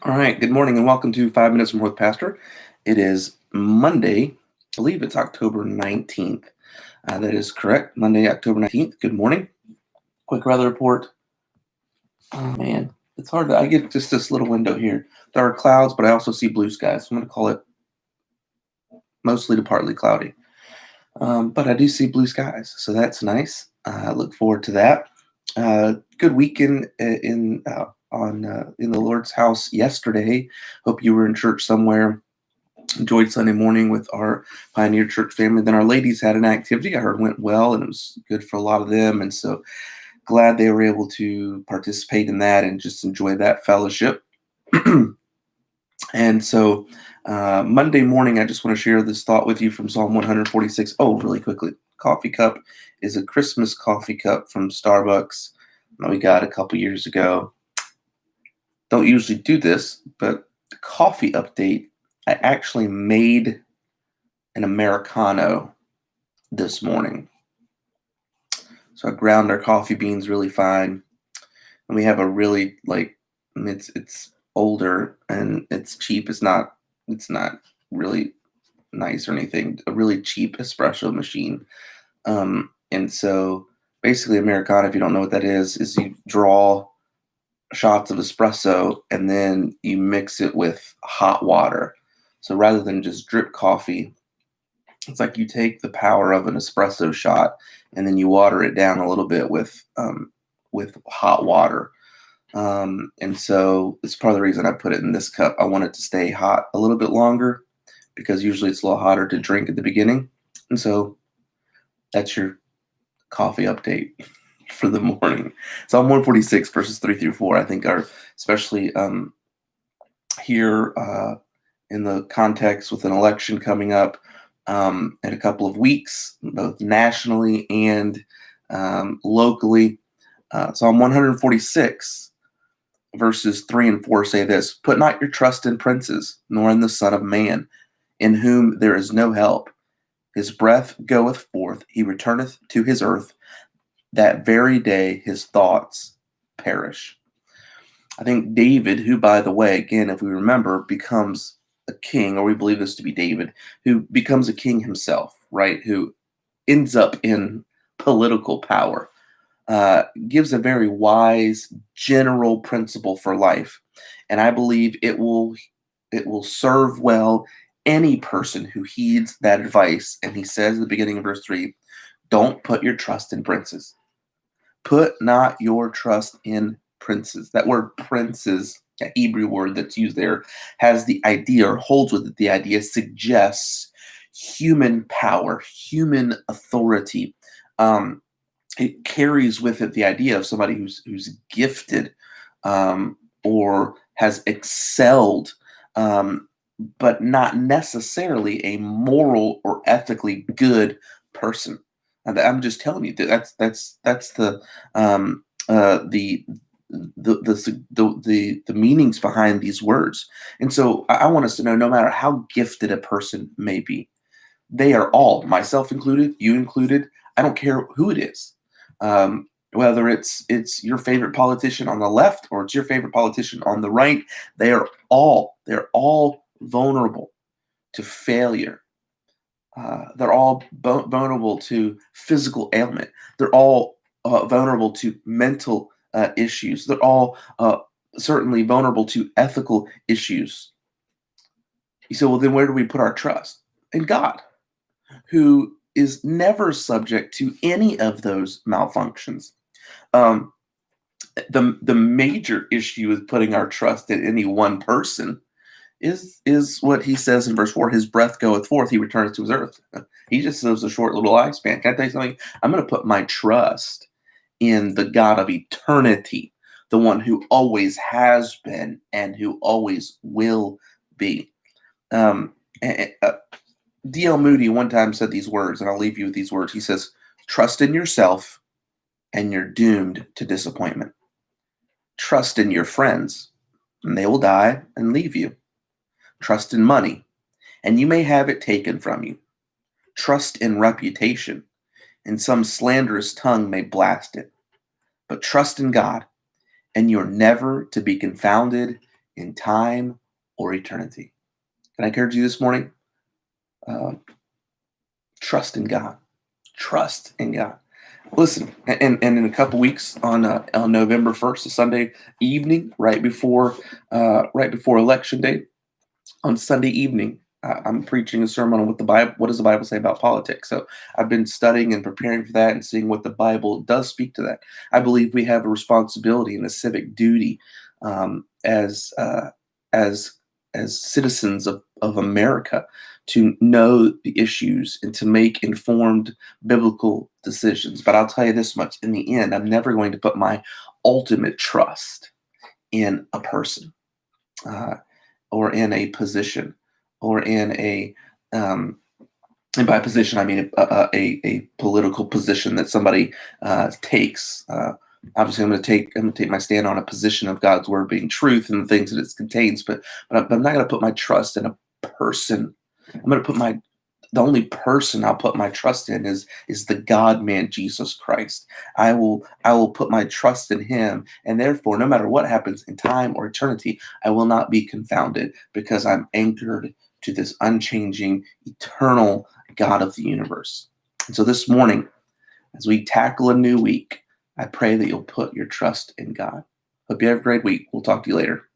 All right. Good morning and welcome to 5 Minutes from Worth Pastor. It is Monday. I believe it's October 19th. That is correct. Monday, October 19th. Good morning. Quick weather report. Oh, man. It's hard to, I get just this little window here. There are clouds, but I also see blue skies. So I'm going to call it mostly to partly cloudy. But I do see blue skies. So that's nice. I look forward to that. Good weekend in the Lord's house yesterday. Hope you were in church somewhere. Enjoyed Sunday morning with our Pioneer Church family. Then our ladies had an activity I heard went well, and it was good for a lot of them. And so glad they were able to participate in that and just enjoy that fellowship. And so Monday morning, I just want to share this thought with you from Psalm 146. Oh, really quickly. Coffee cup is a Christmas coffee cup from Starbucks that we got a couple years ago. Don't usually do this, but the coffee update, I actually made an Americano this morning. So I ground our coffee beans really fine. And we have a really it's older and it's cheap. It's not really nice or anything. A really cheap espresso machine. And so basically Americano, if you don't know what that is you draw shots of espresso and then you mix it with hot water. So rather than just drip coffee, it's like you take the power of an espresso shot and then you water it down a little bit with hot water. And so it's part of the reason I put it in this cup. I want it to stay hot a little bit longer because usually it's a little hotter to drink at the beginning. And so that's your coffee update for the morning. Psalm 146 verses 3 through 4, I think are especially here in the context with an election coming up in a couple of weeks, both nationally and locally. Psalm 146 verses 3 and 4 say this: Put not your trust in princes, nor in the Son of Man, in whom there is no help. His breath goeth forth, he returneth to his earth. That very day his thoughts perish. I think David, who, by the way, again, if we remember, becomes a king, or we believe this to be David, who becomes a king himself, right? Who ends up in political power, gives a very wise general principle for life, and I believe it will serve well any person who heeds that advice. And he says at the beginning of verse 3, don't put your trust in princes. Put not your trust in princes. That word princes, that Hebrew word that's used there, has the idea, or holds with it the idea, suggests human power, human authority. It carries with it the idea of somebody who's gifted, or has excelled, but not necessarily a moral or ethically good person. And I'm just telling you that that's the meanings behind these words. And so I want us to know, no matter how gifted a person may be, they are all, myself included, you included. I don't care who it is. Whether it's your favorite politician on the left or it's your favorite politician on the right, they're all vulnerable to failure. They're all vulnerable to physical ailment. They're all vulnerable to mental issues. They're all certainly vulnerable to ethical issues. You say, well, then where do we put our trust? In God, who is never subject to any of those malfunctions. Um, the major issue with putting our trust in any one person is what he says in verse 4: his breath goeth forth, he returns to his earth. He just lives a short little lifespan. Can I tell you something? I'm going to put my trust in the God of eternity, the one who always has been and who always will be. Um, D.L. Moody one time said these words, and I'll leave you with these words. He says, trust in yourself and you're doomed to disappointment. Trust in your friends and they will die and leave you. Trust in money and you may have it taken from you. Trust in reputation and some slanderous tongue may blast it. But trust in God and you're never to be confounded in time or eternity. Can I encourage you this morning? Uh, Trust in God. Trust in God. Listen, and in a couple weeks on November 1st, a Sunday evening, right before Election Day, on Sunday evening, I'm preaching a sermon on what does the Bible say about politics. So I've been studying and preparing for that and seeing what the Bible does speak to that. I believe we have a responsibility and a civic duty as as citizens of America to know the issues and to make informed biblical decisions. But I'll tell you this much: in the end, I'm never going to put my ultimate trust in a person. Uh, or in a position or in a um, and by position I mean a political position that somebody takes. Obviously, I'm going to take my stand on a position of God's word being truth and the things that it contains, but I'm not going to put my trust in a person. I'm going to put my the only person I'll put my trust in is the God man Jesus Christ. I will put my trust in him, and therefore, no matter what happens in time or eternity, I will not be confounded because I'm anchored to this unchanging, eternal God of the universe. And so this morning, as we tackle a new week, I pray that you'll put your trust in God. Hope you have a great week. We'll talk to you later.